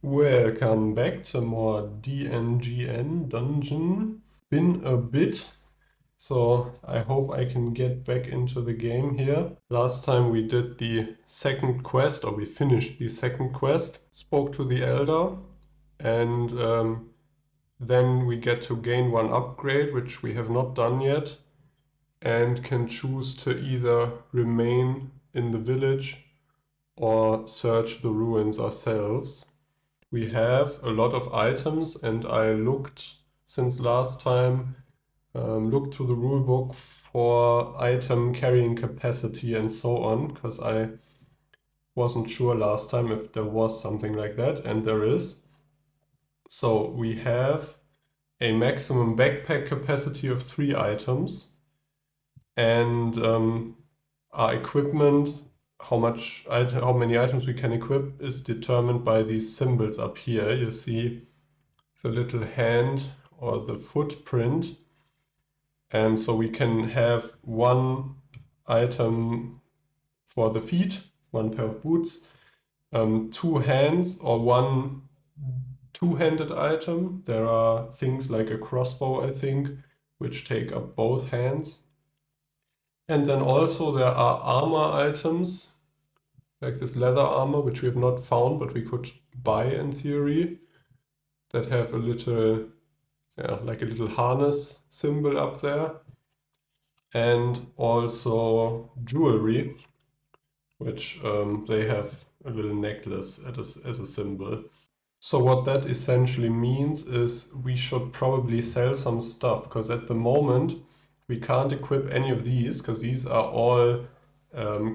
Welcome back to more DNGN dungeon. Been a bit, so I hope I can get back into the game here. Last time we did the second quest, or we finished the second quest, spoke to the Elder, and then we get to gain one upgrade, which we have not done yet, and can choose to either remain in the village or search the ruins ourselves. We have a lot of items, and I looked since last time, looked through the rulebook for item carrying capacity and so on, because I wasn't sure last time if there was something like that, and there is. So we have a maximum backpack capacity of 3 items, and our equipment, how many items we can equip is determined by these symbols up here. You see the little hand or the footprint, and so we can have one item for the feet, one pair of boots, 2 hands, or one two-handed item. There are things like a crossbow, I think, which take up both hands. And then also there are armor items, like this leather armor, which we have not found, but we could buy in theory, that have a little, like a little harness symbol up there. And also jewelry, which they have a little necklace as a symbol. So what that essentially means is we should probably sell some stuff, because at the moment we can't equip any of these, because these are all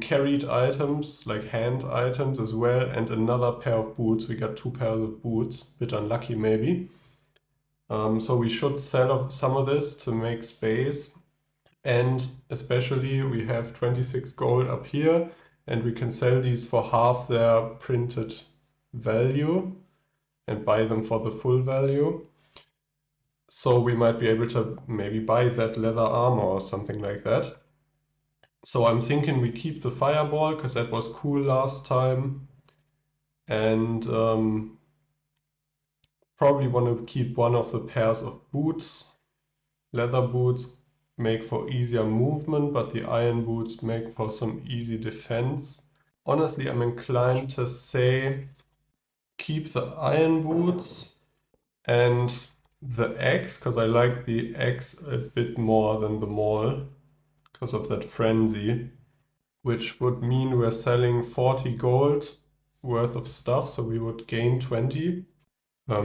carried items, like hand items as well, and another pair of boots. We got 2 pairs of boots, bit unlucky maybe. So we should sell some of this to make space, and especially we have 26 gold up here, and we can sell these for half their printed value and buy them for the full value. So we might be able to maybe buy that leather armor or something like that. So I'm thinking we keep the fireball, because that was cool last time. And probably want to keep one of the pairs of boots. Leather boots make for easier movement, but the iron boots make for some easy defense. Honestly, I'm inclined to say keep the iron boots and the axe, because I like the axe a bit more than the maul, because of that frenzy, which would mean we're selling 40 gold worth of stuff, so we would gain 20.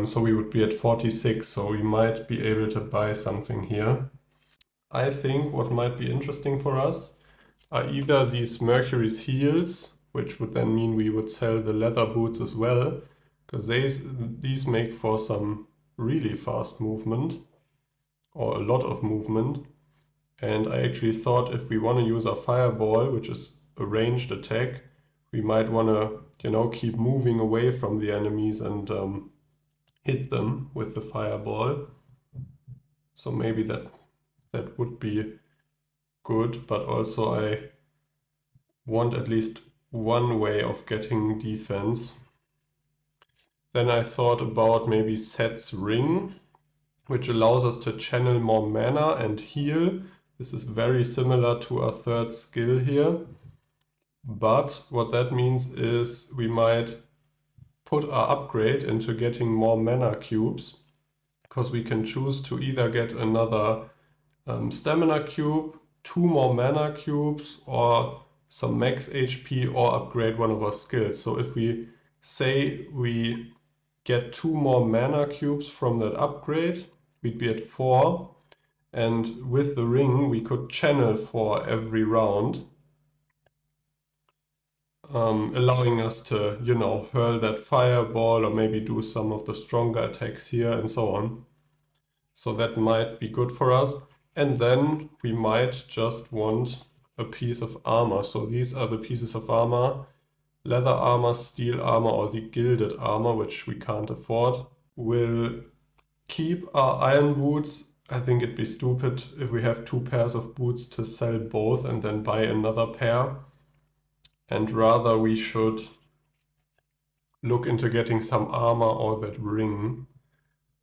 So we would be at 46, so we might be able to buy something here. I think what might be interesting for us are either these Mercury's heels, which would then mean we would sell the leather boots as well, because these make for some really fast movement, or a lot of movement. And I actually thought if we want to use our fireball, which is a ranged attack, we might want to, keep moving away from the enemies and hit them with the fireball. So maybe that would be good, but also I want at least one way of getting defense. Then I thought about maybe Set's Ring, which allows us to channel more mana and heal. This is very similar to our third skill here. But what that means is we might put our upgrade into getting more mana cubes, because we can choose to either get another stamina cube, 2 more mana cubes, or some max HP, or upgrade one of our skills. So if we say we get 2 more mana cubes from that upgrade, we'd be at 4, and with the ring we could channel 4 every round, allowing us to, hurl that fireball, or maybe do some of the stronger attacks here and so on. So that might be good for us. And then we might just want a piece of armor. So these are the pieces of armor: leather armor, steel armor, or the gilded armor, which we can't afford. We'll keep our iron boots. I think it'd be stupid if we have 2 pairs of boots to sell both and then buy another pair. And rather we should look into getting some armor or that ring.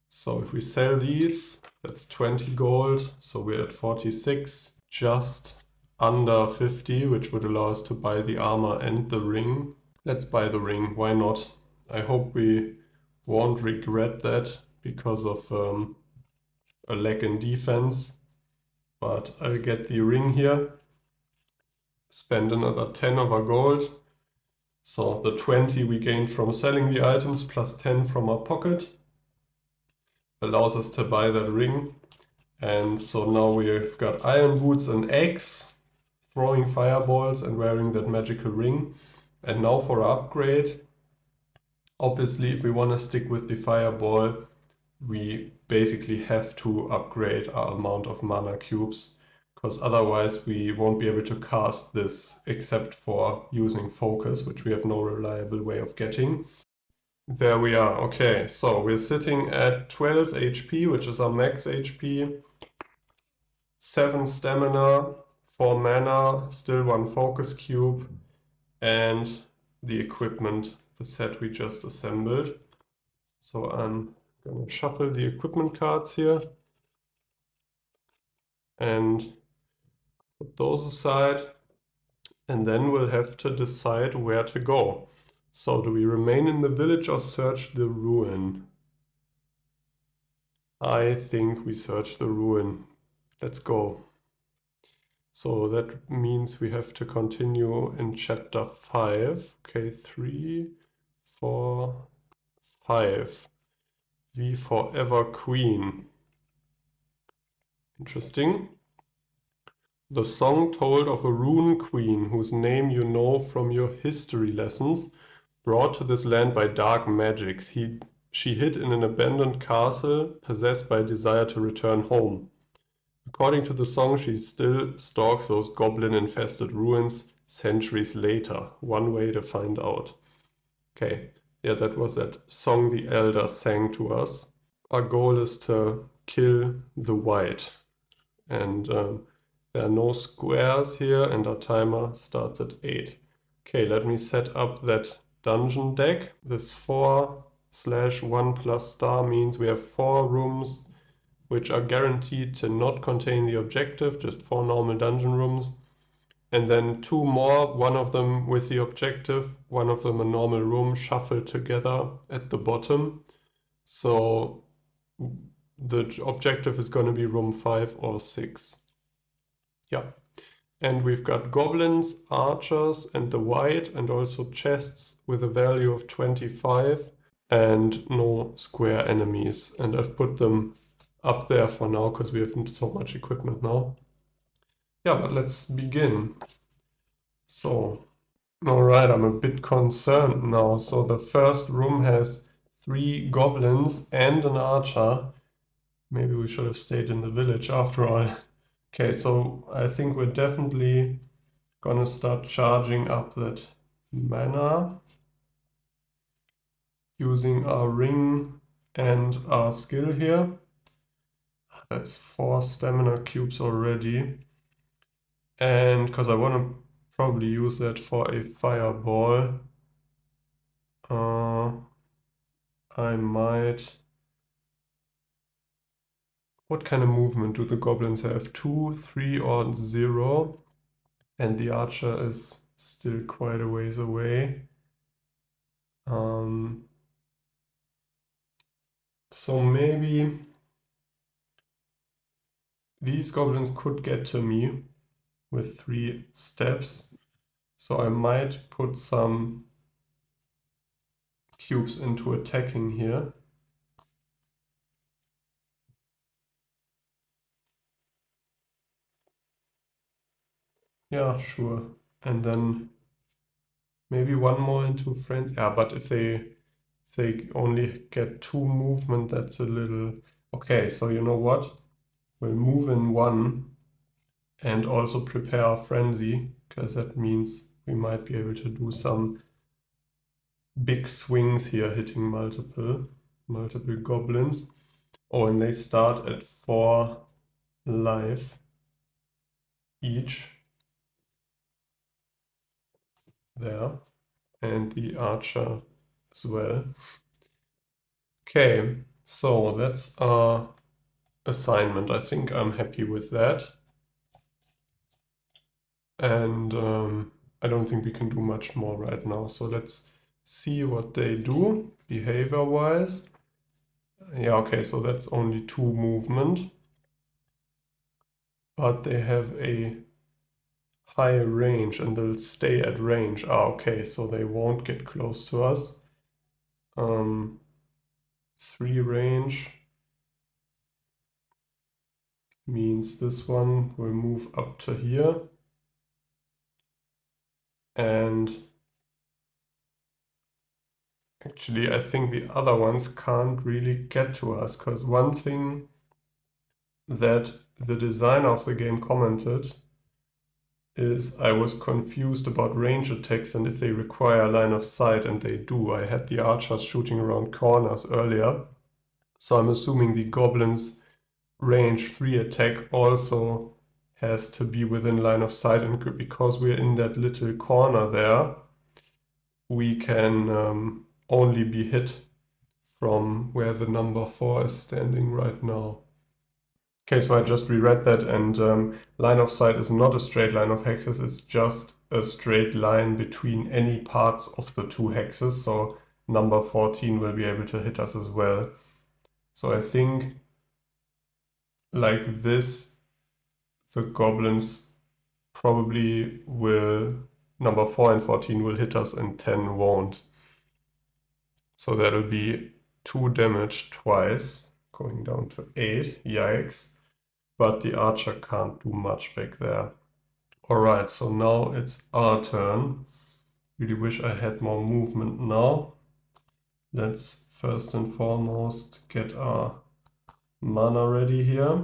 So if we sell these, that's 20 gold, so we're at 46, just under 50, which would allow us to buy the armor and the ring. Let's buy the ring, why not? I hope we won't regret that because of a lack in defense. But I'll get the ring here, spend another 10 of our gold. So the 20 we gained from selling the items plus 10 from our pocket allows us to buy that ring. And so now we've got iron boots and eggs, throwing fireballs and wearing that magical ring. And now for our upgrade, obviously if we want to stick with the fireball, we basically have to upgrade our amount of mana cubes, because otherwise we won't be able to cast this except for using focus, which we have no reliable way of getting. There we are. Okay, so we're sitting at 12 HP, which is our max HP, 7 stamina, 4 mana, still 1 focus cube, and the equipment, the set we just assembled. So I'm gonna shuffle the equipment cards here and put those aside, and then we'll have to decide where to go. So do we remain in the village or search the ruin? I think we search the ruin. Let's go. So that means we have to continue in chapter 5. Okay, 3, 4, 5. The Forever Queen. Interesting. The song told of a rune queen whose name you know from your history lessons, brought to this land by dark magics. She hid in an abandoned castle, possessed by a desire to return home. According to the song, she still stalks those goblin-infested ruins centuries later. One way to find out. Okay, yeah, that was that song the elder sang to us. Our goal is to kill the white. And there are no squares here, and our timer starts at 8. Okay, let me set up that dungeon deck. This 4/1 + star means we have 4 rooms which are guaranteed to not contain the objective, just 4 normal dungeon rooms. And then 2 more, one of them with the objective, one of them a normal room, shuffled together at the bottom. So the objective is going to be room 5 or 6. Yeah. And we've got goblins, archers, and the white, and also chests with a value of 25, and no square enemies. And I've put them up there for now because we have so much equipment now. Yeah, but let's begin. So, alright, I'm a bit concerned now. So the first room has 3 goblins and an archer. Maybe we should have stayed in the village after all. Okay, so I think we're definitely gonna start charging up that mana using our ring and our skill here. That's 4 stamina cubes already. And because I want to probably use that for a fireball, I might... What kind of movement do the goblins have? 2, 3, or 0? And the archer is still quite a ways away. So maybe these goblins could get to me with 3 steps. So I might put some cubes into attacking here. Yeah, sure. And then maybe 1 more into friends. Yeah, but if they only get 2 movement, that's a little... Okay, so you know what? We'll move in 1 and also prepare our frenzy, because that means we might be able to do some big swings here, hitting multiple goblins. Oh, and they start at 4 life each. There. And the archer as well. Okay, so that's our assignment. I think I'm happy with that. And I don't think we can do much more right now. So let's see what they do behavior-wise. Yeah, okay, so that's only 2 movement. But they have a high range and they'll stay at range. Ah, okay, so they won't get close to us. 3 range means this one will move up to here. And actually, I think the other ones can't really get to us, because one thing that the designer of the game commented is I was confused about range attacks and if they require line of sight, and they do. I had the archers shooting around corners earlier, so I'm assuming the goblins' range 3 attack also has to be within line of sight, and because we're in that little corner there, we can only be hit from where the number 4 is standing right now. Okay, so I just reread that, and line of sight is not a straight line of hexes, it's just a straight line between any parts of the 2 hexes, so number 14 will be able to hit us as well. So I think like this, the goblins probably will, number 4 and 14 will hit us and 10 won't. So that'll be 2 damage twice, going down to 8, yikes. But the archer can't do much back there. Alright, so now it's our turn. Really wish I had more movement now. Let's first and foremost get our mana ready here.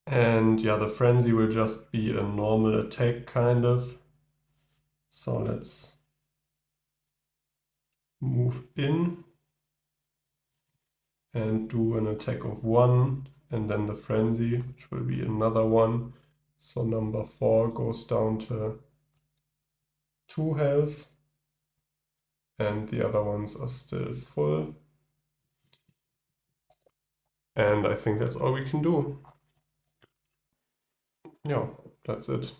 And yeah, the frenzy will just be a normal attack kind of. So let's move in and do an attack of 1, and then the frenzy, which will be another 1. So number 4 goes down to 2 health, and the other ones are still full. And I think that's all we can do. Yeah, that's it.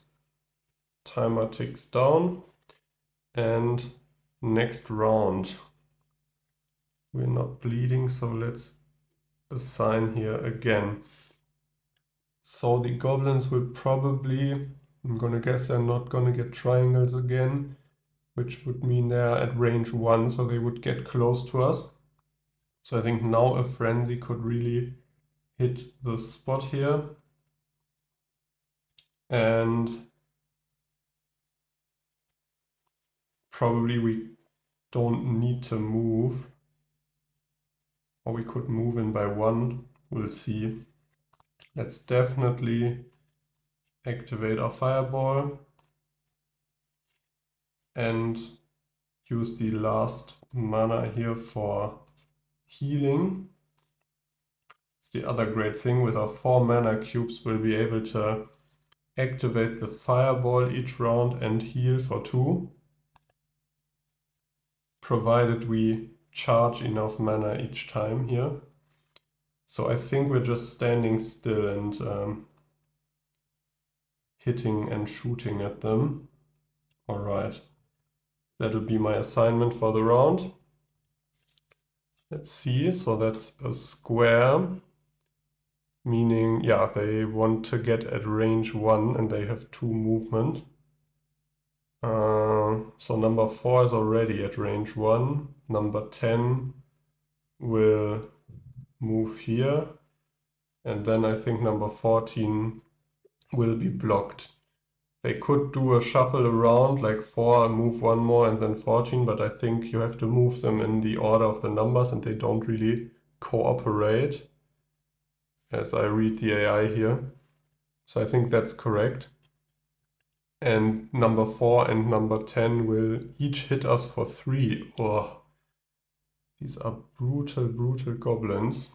Timer ticks down, and next round. We're not bleeding, so let's assign here again. So the goblins will probably, I'm gonna guess they're not gonna get triangles again, which would mean they're at range 1, so they would get close to us. So I think now a frenzy could really hit the spot here. And probably we don't need to move. Or we could move in by 1, we'll see. Let's definitely activate our fireball and use the last mana here for healing. It's the other great thing, with our 4 mana cubes we'll be able to activate the fireball each round and heal for 2, provided we charge enough mana each time here. So I think we're just standing still and hitting and shooting at them. Alright, that'll be my assignment for the round. Let's see, so that's a square, meaning, yeah, they want to get at range 1 and they have 2 movement. So number 4 is already at range 1. Number 10 will move here. And then I think number 14 will be blocked. They could do a shuffle around, like 4, move 1 more, and then 14, but I think you have to move them in the order of the numbers, and they don't really cooperate, as I read the AI here. So I think that's correct. And number 4 and number 10 will each hit us for 3. Oh, these are brutal, brutal goblins.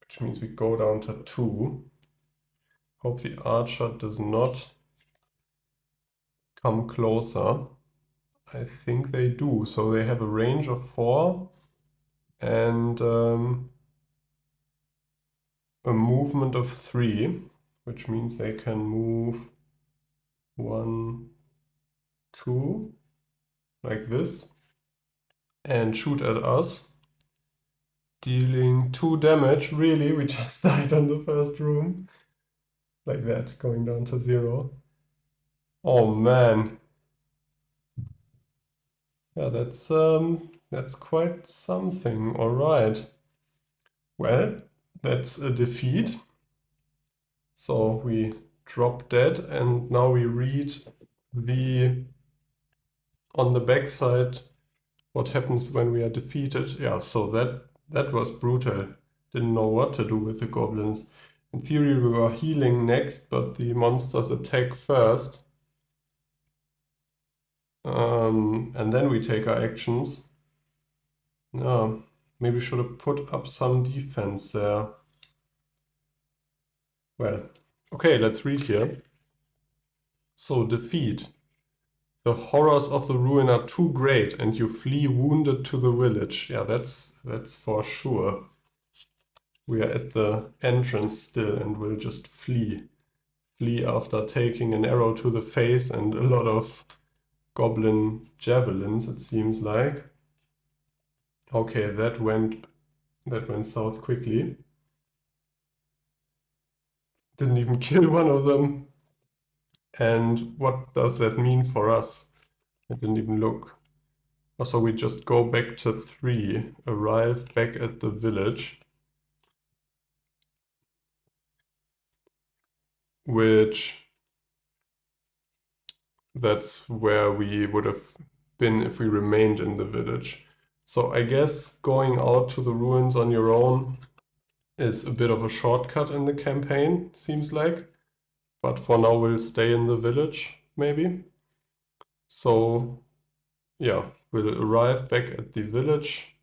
Which means we go down to 2. Hope the archer does not come closer. I think they do. So they have a range of 4 and a movement of 3, which means they can move 1, 2, like this, and shoot at us, dealing 2 damage. Really, we just died on the first room. Like that, going down to 0. Oh man. Yeah, that's quite something. All right. Well, that's a defeat. So we drop dead, and now we read the on the backside what happens when we are defeated. Yeah, so that was brutal. Didn't know what to do with the goblins. In theory, we were healing next, but the monsters attack first. And then we take our actions. Yeah, maybe should have put up some defense there. Well, okay, let's read here. So, defeat. The horrors of the ruin are too great, and you flee wounded to the village. Yeah, that's for sure. We are at the entrance still and will just flee. Flee after taking an arrow to the face and a lot of goblin javelins, it seems like. Okay, that went south quickly. Didn't even kill one of them. And what does that mean for us? I didn't even look. So we just go back to 3, arrive back at the village, which that's where we would have been if we remained in the village. So I guess going out to the ruins on your own is a bit of a shortcut in the campaign, seems like. But for now we'll stay in the village, maybe. So yeah, we'll arrive back at the village,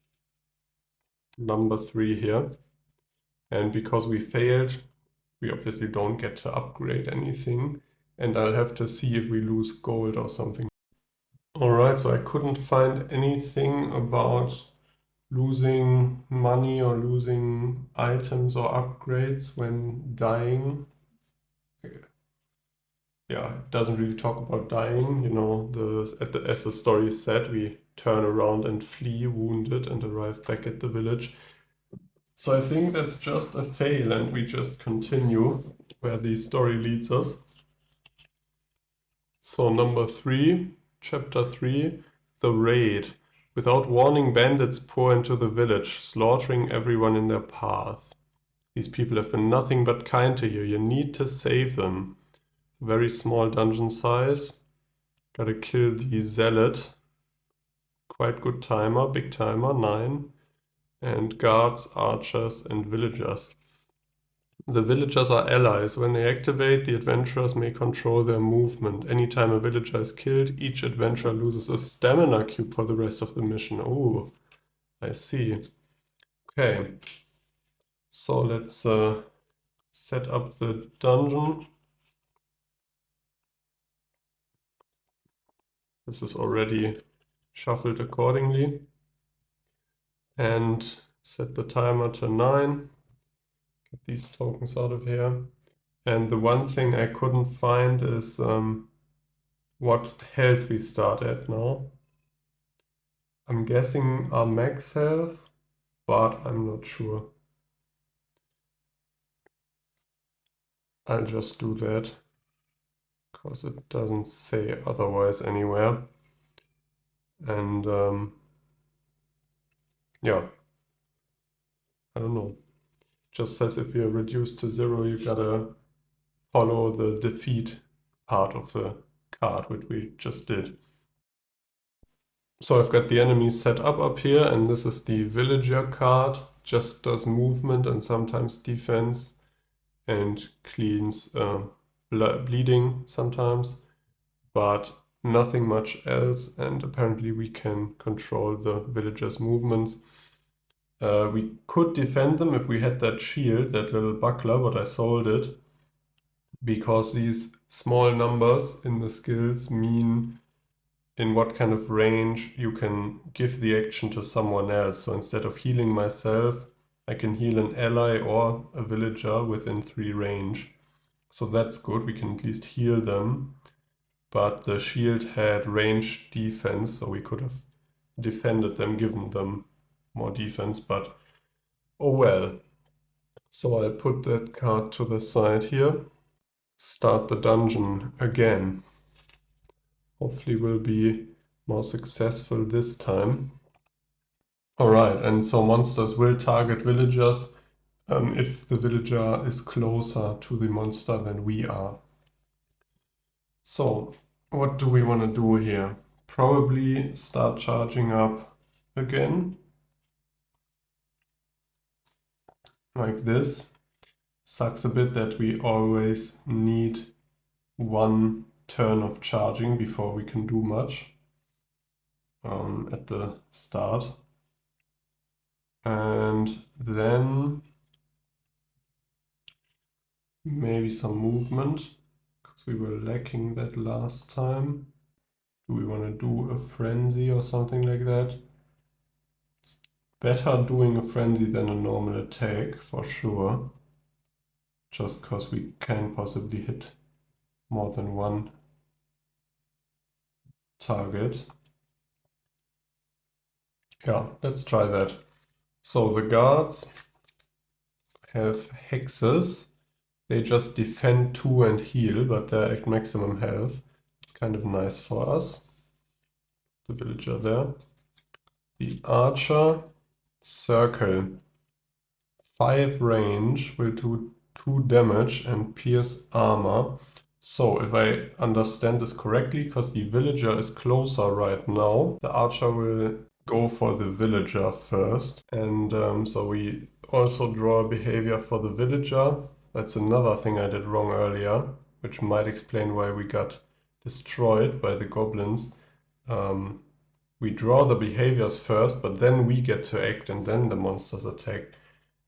number 3 here. And because we failed, we obviously don't get to upgrade anything. And I'll have to see if we lose gold or something. Alright, so I couldn't find anything about losing money or losing items or upgrades when dying. Yeah, it doesn't really talk about dying, you know, as the story said, we turn around and flee wounded and arrive back at the village. So I think that's just a fail and we just continue where the story leads us. So number 3, chapter 3, the raid. Without warning, bandits pour into the village, slaughtering everyone in their path. These people have been nothing but kind to you. You need to save them. Very small dungeon size. Gotta kill the zealot. Quite good timer, big timer, 9. And guards, archers, and villagers. The villagers are allies. When they activate, the adventurers may control their movement. Anytime a villager is killed, each adventurer loses a stamina cube for the rest of the mission. Oh, I see. Okay. So let's set up the dungeon. This is already shuffled accordingly. And set the timer to 9. Get these tokens out of here. And the one thing I couldn't find is what health we start at now. I'm guessing our max health, but I'm not sure. I'll just do that, because it doesn't say otherwise anywhere. And yeah, I don't know. Just says if you're reduced to 0, you gotta follow the defeat part of the card, which we just did. So I've got the enemies set up here, and this is the villager card. Just does movement and sometimes defense, and cleans bleeding sometimes, but nothing much else. And apparently we can control the villagers' movements. We could defend them if we had that shield, that little buckler, but I sold it because these small numbers in the skills mean in what kind of range you can give the action to someone else. So instead of healing myself, I can heal an ally or a villager within 3 range. So that's good, we can at least heal them. But the shield had range defense, so we could have defended them, given them more defense, but oh well. So I'll put that card to the side here. Start the dungeon again. Hopefully we'll be more successful this time. Alright, and so monsters will target villagers if the villager is closer to the monster than we are. So, what do we want to do here? Probably start charging up again. Like this. Sucks a bit that we always need one turn of charging before we can do much at the start. And then maybe some movement, because we were lacking that last time. Do we want to do a frenzy or something like that? It's better doing a frenzy than a normal attack, for sure. Just because we can possibly hit more than one target. Yeah, let's try that. So the guards have hexes. They just defend 2 and heal, but they're at maximum health. It's kind of nice for us. The villager there. The archer, circle. 5 range, will do 2 damage and pierce armor. So if I understand this correctly, because the villager is closer right now, the archer will go for the villager first. And so we also draw a behavior for the villager. That's another thing I did wrong earlier, which might explain why we got destroyed by the goblins. We draw the behaviors first, but then we get to act and then the monsters attack.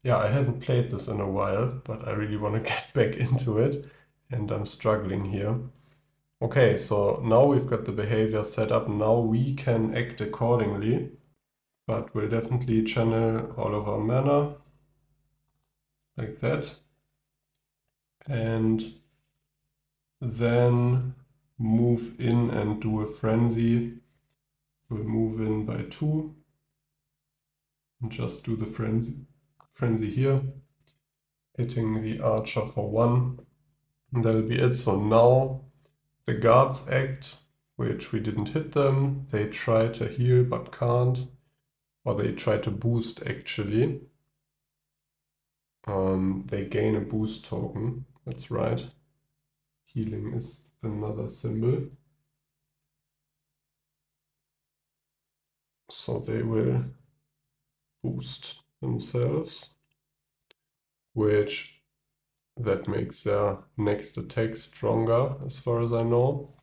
Yeah, I haven't played this in a while, but I really want to get back into it, and I'm struggling here. Okay, so now we've got the behavior set up. Now we can act accordingly, but we'll definitely channel all of our mana, like that. And then move in and do a frenzy. We'll move in by 2 and just do the frenzy here, hitting the archer for 1. And that'll be it. So now the guards act, which we didn't hit them. They try to heal but can't. Or they try to boost actually. They gain a boost token. That's right. Healing is another symbol. So they will boost themselves, which that makes their next attack stronger, as far as I know.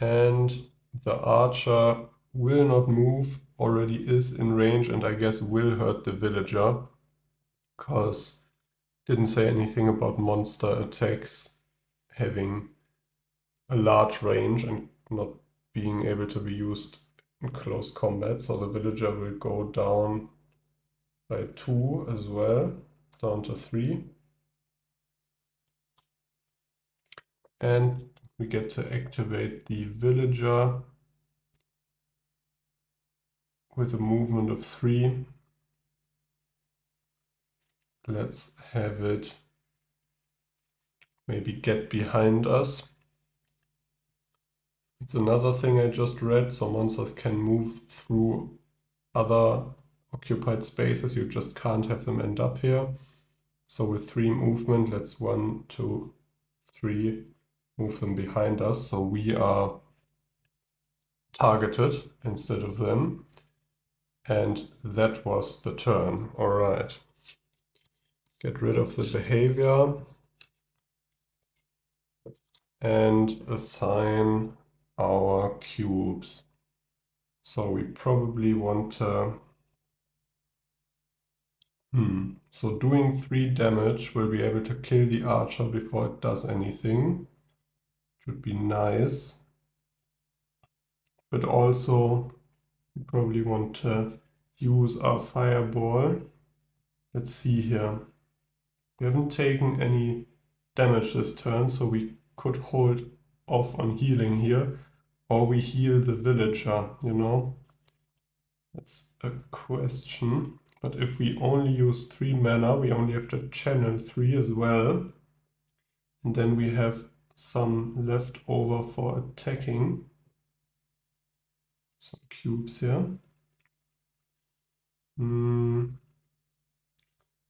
And the archer will not move, already is in range, and I guess will hurt the villager, because didn't say anything about monster attacks having a large range and not being able to be used in close combat. So the villager will go down by 2 as well, down to 3. And we get to activate the villager with a movement of 3. Let's have it maybe get behind us. It's another thing I just read, so monsters can move through other occupied spaces, you just can't have them end up here. So with 3 movement, let's 1, 2, 3, move them behind us, so we are targeted instead of them. And that was the turn. All right. Get rid of the behavior and assign our cubes. So we probably want to... So doing 3 damage will be able to kill the archer before it does anything. Which would be nice. but also we probably want to use our fireball. Let's see here. We haven't taken any damage this turn, so we could hold off on healing here, or we heal the villager, you know? That's a question. But if we only use 3 mana, we only have to channel 3 as well. And then we have some left over for attacking. Some cubes here.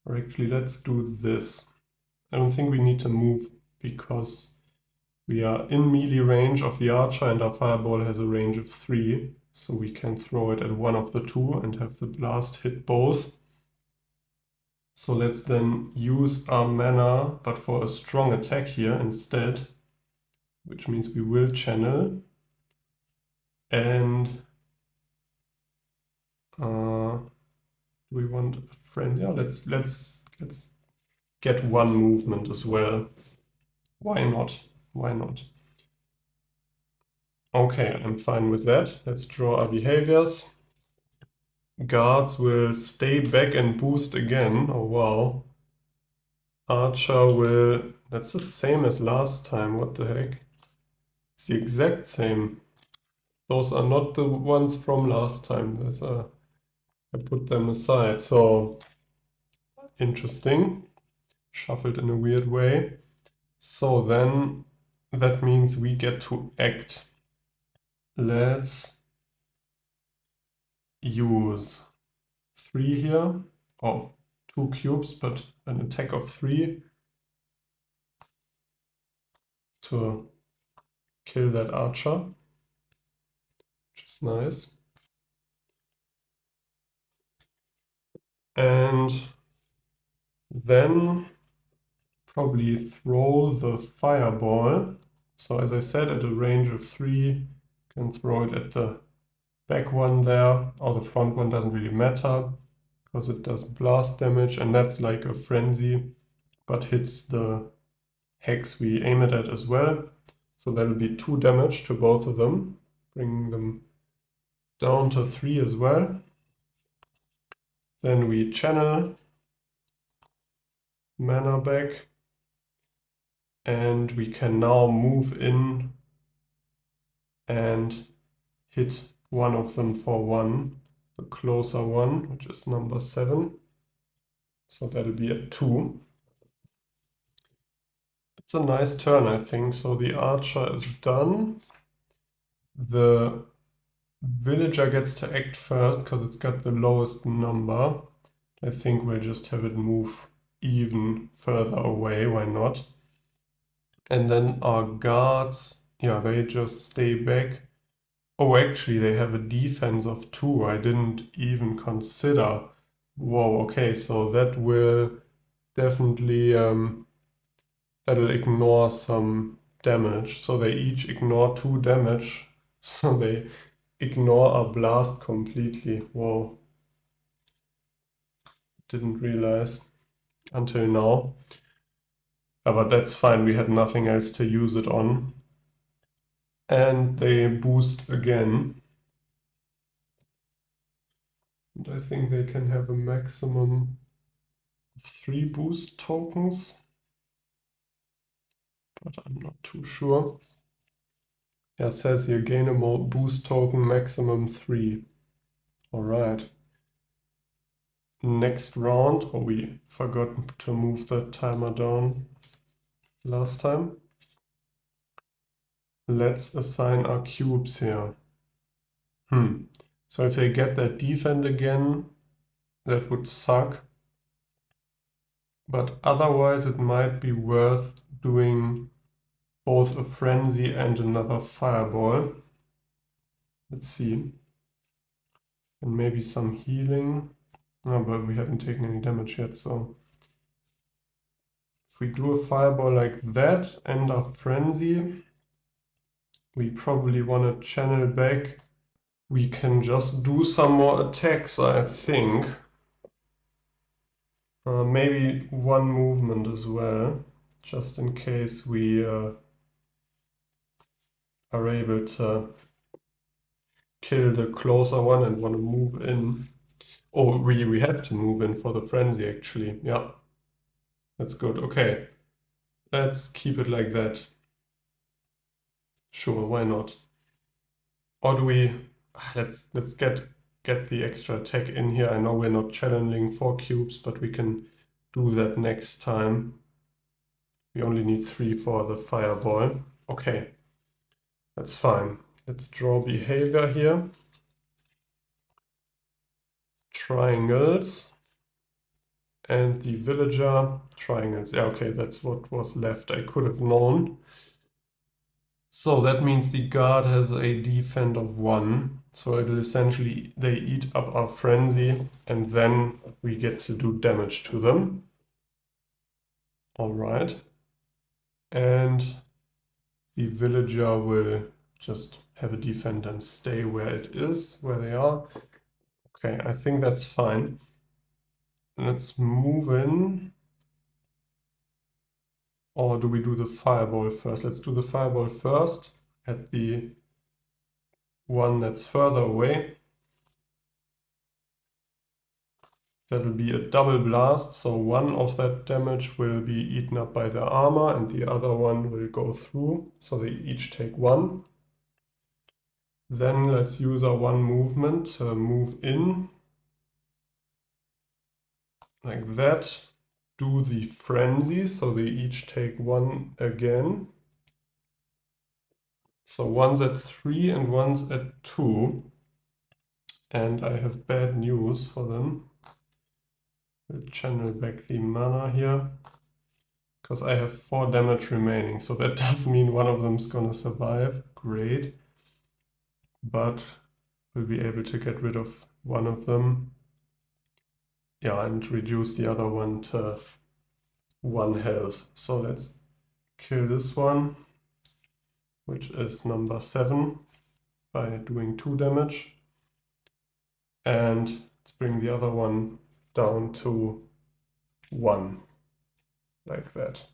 Or actually, let's do this. I don't think we need to move because we are in melee range of the archer and our fireball has a range of 3. So we can throw it at one of the two and have the blast hit both. So let's then use our mana, but for a strong attack here instead, which means we will channel. And we want a friend. Yeah, let's get one movement as well. Why not? Why not? Okay, I'm fine with that. Let's draw our behaviors. Guards will stay back and boost again. Oh wow. Archer will... That's the same as last time. What the heck? It's the exact same. Those are not the ones from last time. That's I put them aside. So interesting. Shuffled in a weird way. So then that means we get to act. Let's use 3 here. Oh, 2 cubes, but an attack of 3 to kill that archer, which is nice. And then probably throw the fireball. So as I said, at a range of 3, can throw it at the back one there, or the front one, doesn't really matter, because it does blast damage, and that's like a frenzy, but hits the hex we aim it at as well. So that'll be 2 damage to both of them, bringing them down to 3 as well. Then we channel mana back, and we can now move in and hit one of them for 1, the closer one, which is number 7. So that'll be a 2. It's a nice turn, I think. So the archer is done. The villager gets to act first because it's got the lowest number. I think we'll just have it move even further away. Why not? And then our guards, yeah, they just stay back. Oh, actually, they have a defense of 2. I didn't even consider. Whoa, okay, so that will definitely that'll ignore some damage. So they each ignore 2 damage. So they ignore our blast completely. Whoa. Didn't realize until now. But that's fine, we had nothing else to use it on. And they boost again. And I think they can have a maximum of 3 boost tokens. But I'm not too sure. Yeah, it says here gain a boost token maximum 3. Alright. Next round, oh, we forgot to move the timer down last time. Let's assign our cubes here. So if they get that defend again, that would suck. But otherwise it might be worth doing both a frenzy and another fireball. Let's see. And maybe some healing. No, but we haven't taken any damage yet, so if we do a fireball like that and a frenzy, we probably want to channel back. We can just do some more attacks, I think. Maybe one movement as well, just in case we are able to kill the closer one and want to move in. Oh, we have to move in for the frenzy, actually. Yeah, that's good. Okay, let's keep it like that. Sure, why not? Or do we... Let's get the extra attack in here. I know we're not channeling 4 cubes, but we can do that next time. We only need 3 for the fireball. Okay, that's fine. Let's draw behavior here. Triangles. And the villager, triangles. Yeah, okay, that's what was left. I could have known. So that means the guard has a defend of 1. So it'll essentially, they eat up our frenzy, and then we get to do damage to them. All right. And the villager will just have a defend and stay where it is, where they are. Okay, I think that's fine. Let's move in. Or do we do the fireball first? Let's do the fireball first at the one that's further away. That'll be a double blast, so one of that damage will be eaten up by the armor and the other one will go through, so they each take 1. Then let's use our 1 movement to move in, like that. Do the frenzy, so they each take 1 again. So one's at 3 and one's at 2. And I have bad news for them. We'll channel back the mana here, because I have 4 damage remaining, so that does mean one of them's gonna survive. Great. But we'll be able to get rid of one of them. Yeah, and reduce the other one to 1 health. So let's kill this one, which is number 7, by doing 2 damage. And let's bring the other one down to 1, like that.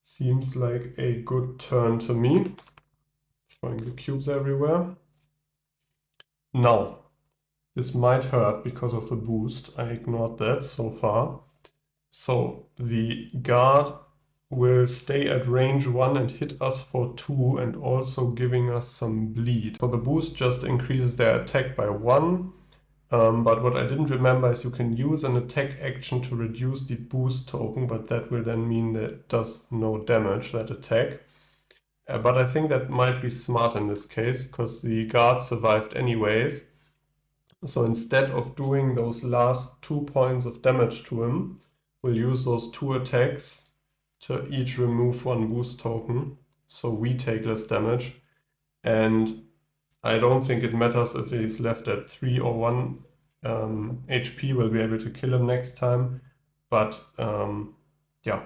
Seems like a good turn to me. Throwing the cubes everywhere. Now, this might hurt because of the boost. I ignored that so far. So the guard will stay at range 1 and hit us for 2 and also giving us some bleed. So the boost just increases their attack by 1. But what I didn't remember is you can use an attack action to reduce the boost token, but that will then mean that it does no damage, that attack. But I think that might be smart in this case, because the guard survived anyways. So instead of doing those last 2 points of damage to him, we'll use those 2 attacks to each remove 1 boost token, so we take less damage. And I don't think it matters if he's left at 3 or 1 HP, we'll be able to kill him next time. But yeah,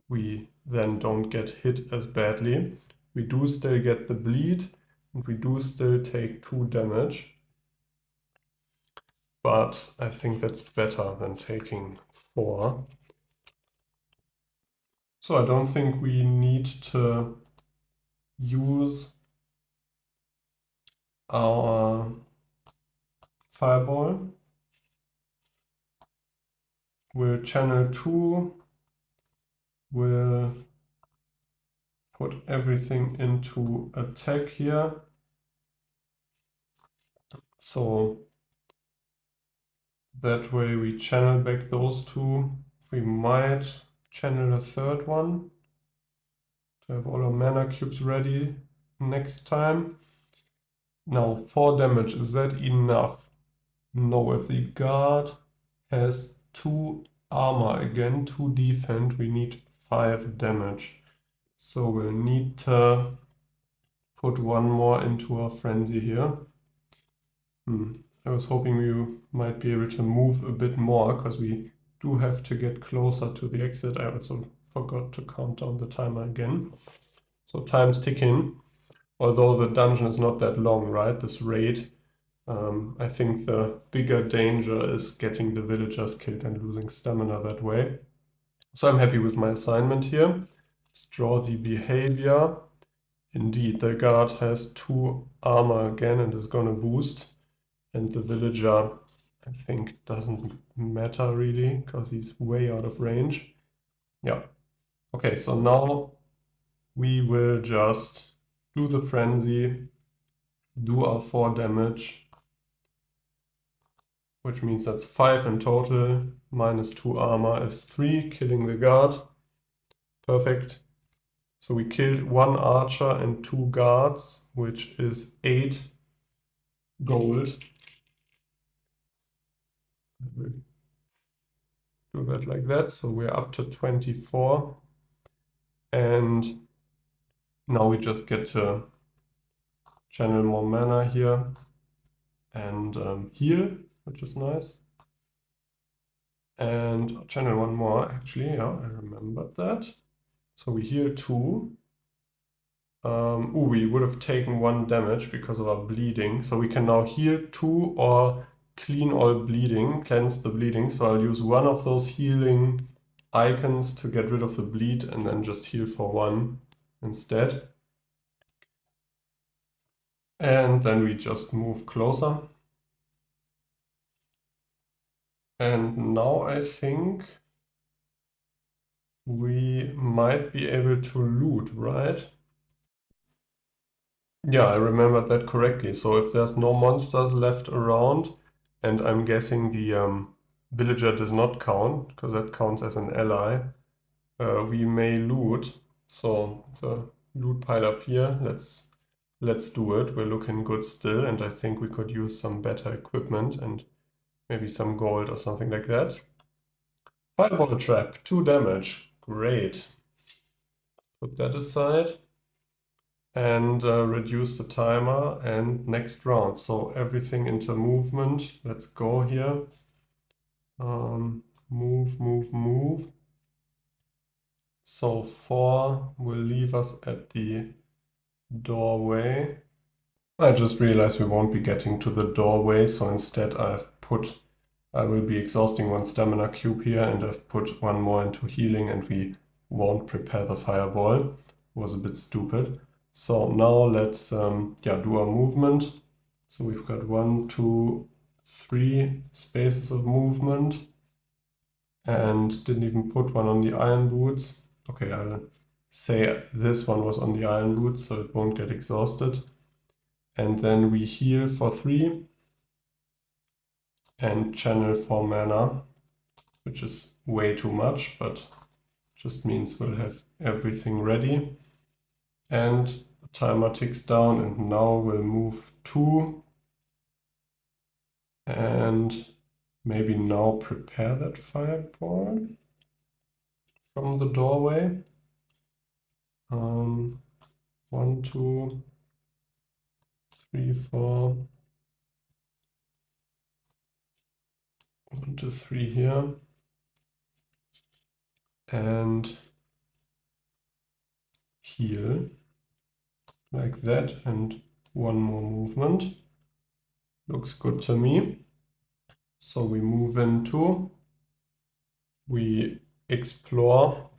we then don't get hit as badly. We do still get the bleed, and we do still take 2 damage. But I think that's better than taking 4. So I don't think we need to use our fireball. We'll channel 2. We'll put everything into attack here. So that way we channel back those 2. We might channel a 3rd one to have all our mana cubes ready next time. Now 4 damage, is that enough? No, if the guard has 2 armor again, 2 defend, we need 5 damage. So we'll need to put 1 more into our frenzy here. I was hoping we might be able to move a bit more, because we do have to get closer to the exit. I also forgot to count down the timer again. So time's ticking, although the dungeon is not that long, right? This raid. I think the bigger danger is getting the villagers killed and losing stamina that way. So I'm happy with my assignment here. Let's draw the behavior. Indeed, the guard has 2 armor again and is gonna boost. And the villager, I think, doesn't matter really, because he's way out of range. Yeah. Okay, so now we will just do the frenzy, do our 4 damage, which means that's 5 in total, minus 2 armor is 3, killing the guard. Perfect. So we killed 1 archer and 2 guards, which is 8 gold. We'll do that like that, so we're up to 24. And now we just get to channel more mana here and heal, which is nice. And channel 1 more, actually, yeah, I remembered that. So we heal 2. We would have taken 1 damage because of our bleeding. So we can now heal 2 or clean all bleeding, cleanse the bleeding. So I'll use one of those healing icons to get rid of the bleed and then just heal for 1 instead. And then we just move closer. And now I think we might be able to loot, right? Yeah, I remembered that correctly. So if there's no monsters left around, and I'm guessing the villager does not count, because that counts as an ally, we may loot. So the loot pile up here, let's do it. We're looking good still, and I think we could use some better equipment and maybe some gold or something like that. Fireball trap, 2 damage. Great. Put that aside. And reduce the timer and next round. So everything into movement. Let's go here. Move, move, move. So 4 will leave us at the doorway. I just realized we won't be getting to the doorway, so instead I will be exhausting 1 stamina cube here, and I've put 1 more into healing, and we won't prepare the fireball. Was a bit stupid. So now let's do our movement. So we've got 1, 2, 3 spaces of movement, and didn't even put 1 on the iron boots. Okay, I'll say this one was on the iron boots, so it won't get exhausted. And then we heal for 3 and channel 4 mana, which is way too much, but just means we'll have everything ready. And the timer ticks down, and now we'll move 2 and maybe now prepare that fireball from the doorway. 1, 2, 3, 4. 1, 2, 3 here. And heal like that, and 1 more movement. Looks good to me. So we move into, we explore.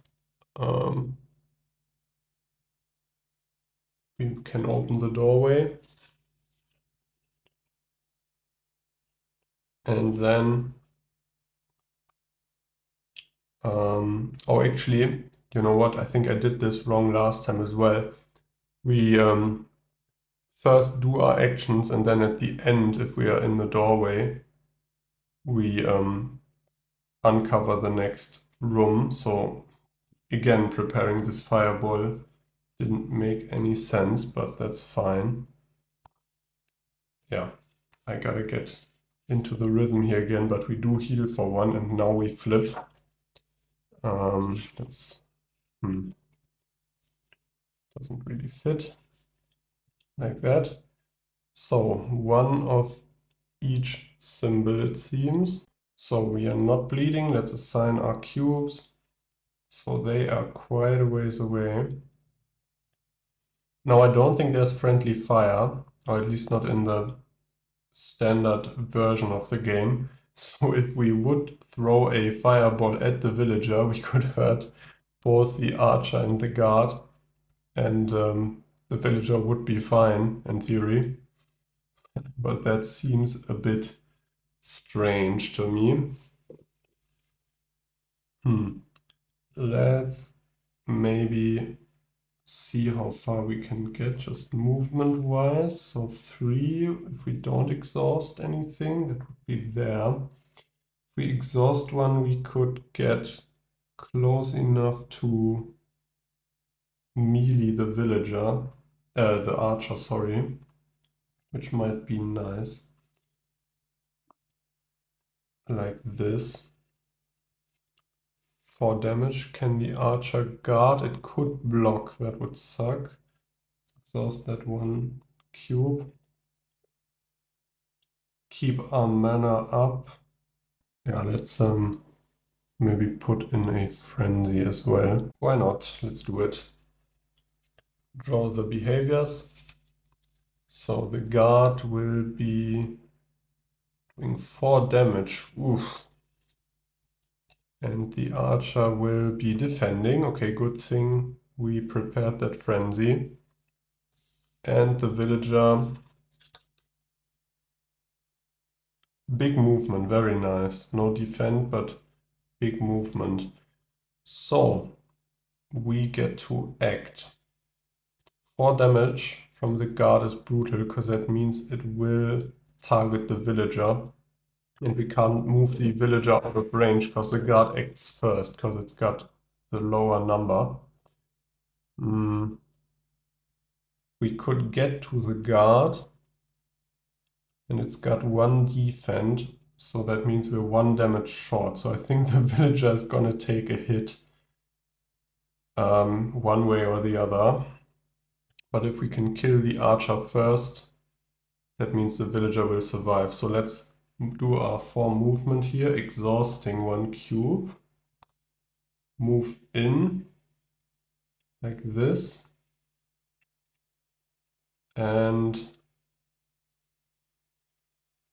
We can open the doorway. And then, actually, you know what? I think I did this wrong last time as well. We first do our actions, and then at the end, if we are in the doorway, we uncover the next room. So again, preparing this fireball didn't make any sense, but that's fine. Yeah, I gotta get into the rhythm here again, but we do heal for 1, and now we flip. Doesn't really fit like that. So 1 of each symbol, it seems. So we are not bleeding. Let's assign our cubes. So they are quite a ways away. Now I don't think there's friendly fire, or at least not in the standard version of the game. So if we would throw a fireball at the villager, we could hurt both the archer and the guard. And the villager would be fine in theory, but that seems a bit strange to me. Let's maybe see how far we can get just movement-wise. So 3, if we don't exhaust anything, that would be there. If we exhaust one, we could get close enough to melee the villager, the archer, sorry, which might be nice. Like this. 4 damage. Can the archer guard? It could block. That would suck. Exhaust that one cube. Keep our mana up. Yeah, let's maybe put in a frenzy as well. Why not? Let's do it. Draw the behaviors. So the guard will be doing 4 damage. Oof. And the archer will be defending. Okay, good thing we prepared that frenzy. And the villager, big movement, very nice. No defend, but big movement. So we get to act. 4 damage from the guard is brutal because that means it will target the villager. And we can't move the villager out of range because the guard acts first because it's got the lower number. We could get to the guard and it's got 1 defend, so that means we're 1 damage short. So I think the villager is gonna take a hit one way or the other. But if we can kill the archer first, that means the villager will survive. So let's do our 4 movement here, exhausting 1 cube. Move in like this. And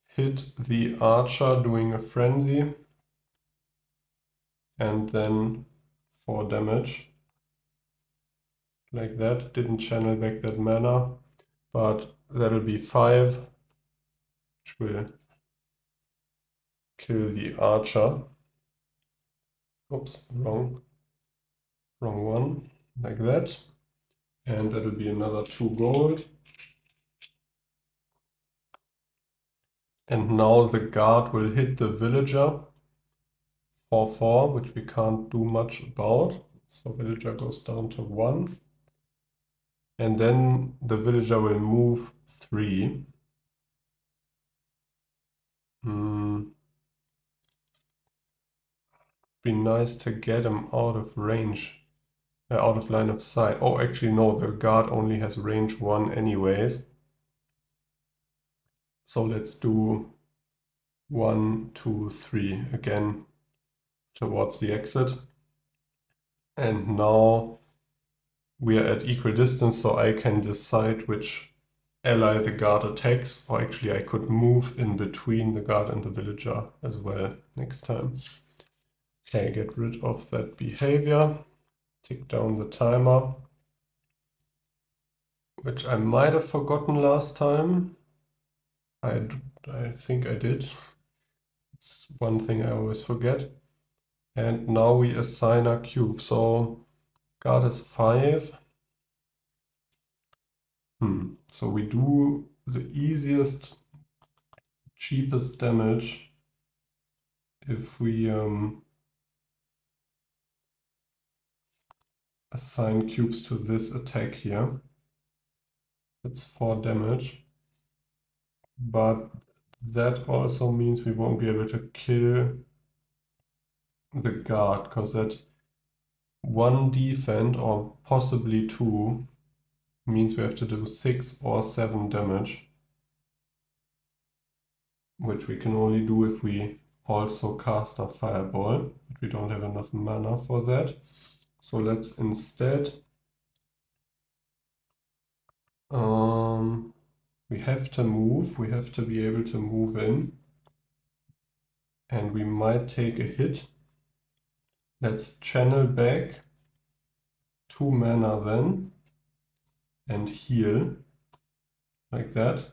hit the archer doing a frenzy. And then 4 damage. Like that. Didn't channel back that mana. But that'll be 5. Which will kill the archer. Oops, wrong one. Like that. And that'll be another 2 gold. And now the guard will hit the villager for 4, which we can't do much about. So villager goes down to 1. And then the villager will move 3. Be nice to get him out of range, out of line of sight. Oh, actually no, the guard only has range 1 anyways. So let's do 1, 2, 3 again towards the exit. And now we are at equal distance, so I can decide which ally the guard attacks, or actually I could move in between the guard and the villager as well next time. Okay, get rid of that behavior, tick down the timer, which I might have forgotten last time. I think I did. It's one thing I always forget. And now we assign our cube. So guard is 5. So we do the easiest, cheapest damage if we assign cubes to this attack here. It's 4 damage. But that also means we won't be able to kill the guard, because that 1 defend, or possibly 2, means we have to do 6 or 7 damage. Which we can only do if we also cast a fireball, but we don't have enough mana for that. So let's instead we have to move, we have to be able to move in, and we might take a hit. Let's channel back 2 mana then, and heal, like that.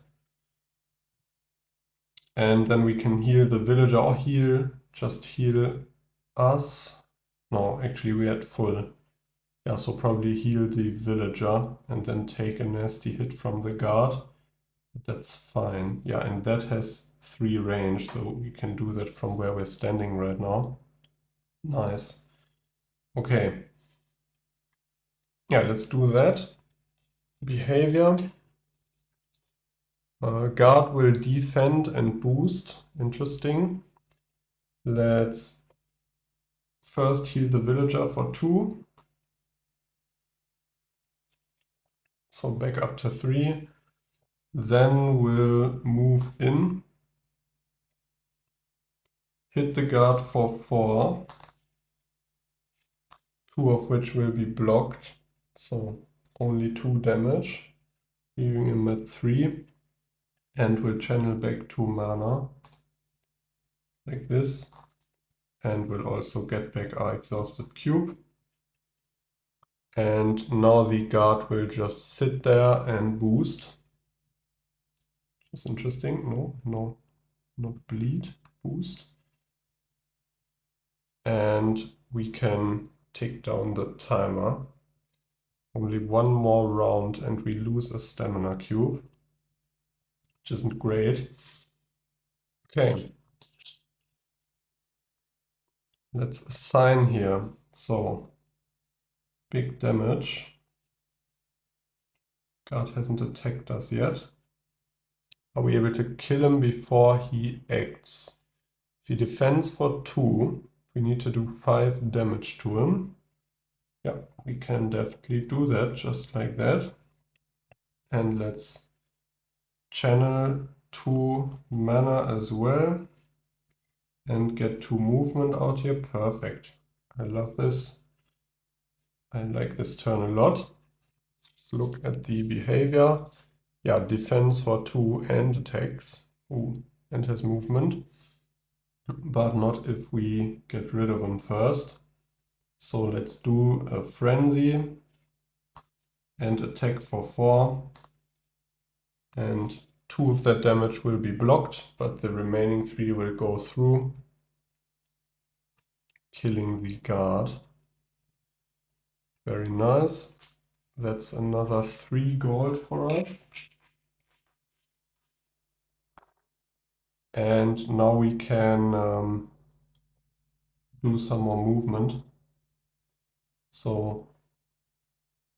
And then we can heal the villager or just heal us. No, actually we had full. Yeah, so probably heal the villager and then take a nasty hit from the guard. But that's fine. Yeah, and that has 3 range, so we can do that from where we're standing right now. Nice. Okay. Yeah, let's do that. Behavior. Guard will defend and boost. Interesting. Let's first heal the villager for 2. So back up to 3. Then we'll move in. Hit the guard for 4. 2 of which will be blocked. So only 2 damage. Leaving him at 3. And we'll channel back 2 mana. Like this. And we'll also get back our exhausted cube. And now the guard will just sit there and boost. Which is interesting. No, not bleed. Boost. And we can tick down the timer. Only 1 more round and we lose a stamina cube, which isn't great. Okay. Let's assign here. So, big damage. Guard hasn't attacked us yet. Are we able to kill him before he acts? If he defends for 2, we need to do 5 damage to him. Yeah, we can definitely do that, just like that. And let's channel 2 mana as well. And get 2 movement out here. Perfect. I love this. I like this turn a lot. Let's look at the behavior. Yeah, defense for 2 and attacks. Ooh, and has movement. But not if we get rid of him first. So let's do a frenzy and attack for 4. And 2 of that damage will be blocked, but the remaining 3 will go through, killing the guard. Very nice. That's another 3 gold for us. And now we can do some more movement. So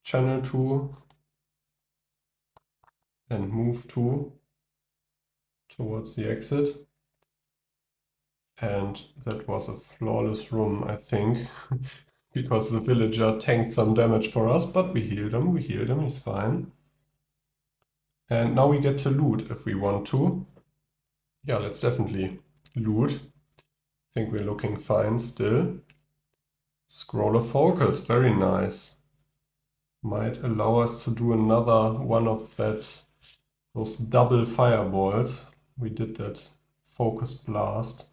channel 2 and move 2 towards the exit. And that was a flawless room, I think, because the villager tanked some damage for us, but we healed him, he's fine. And now we get to loot if we want to. Yeah, let's definitely loot. I think we're looking fine still. Scroll of Focus, very nice. Might allow us to do another one of those double fireballs. We did that focused blast.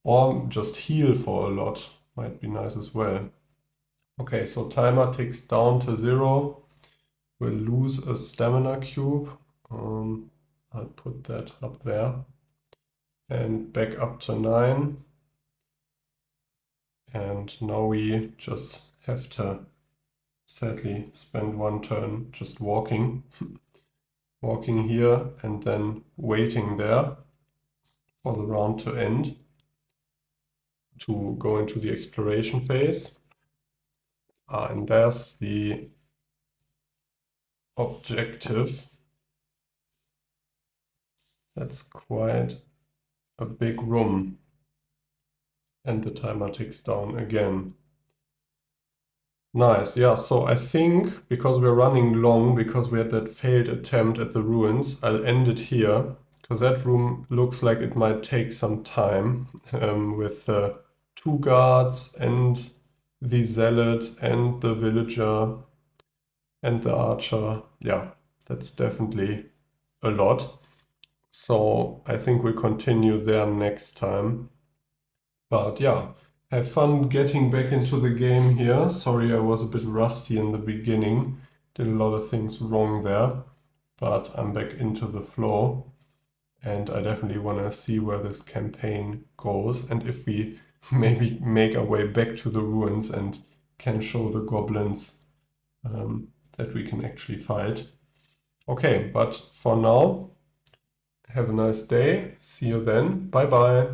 Or just heal for a lot. Might be nice as well. Okay, so timer ticks down to 0. We'll lose a stamina cube. I'll put that up there. And back up to 9. And now we just have to sadly spend 1 turn just walking. Walking here and then waiting there for the round to end to go into the exploration phase. And there's the objective. That's quite a big room. And the timer ticks down again. Nice, yeah, so I think because we're running long, because we had that failed attempt at the ruins, I'll end it here. Because that room looks like it might take some time with 2 guards and the zealot and the villager and the archer. Yeah, that's definitely a lot. So I think we'll continue there next time. But yeah, have fun getting back into the game here. Sorry I was a bit rusty in the beginning, did a lot of things wrong there, but I'm back into the flow. And I definitely want to see where this campaign goes, and if we maybe make our way back to the ruins and can show the goblins that we can actually fight. Okay, but for now, have a nice day. See you then. Bye bye.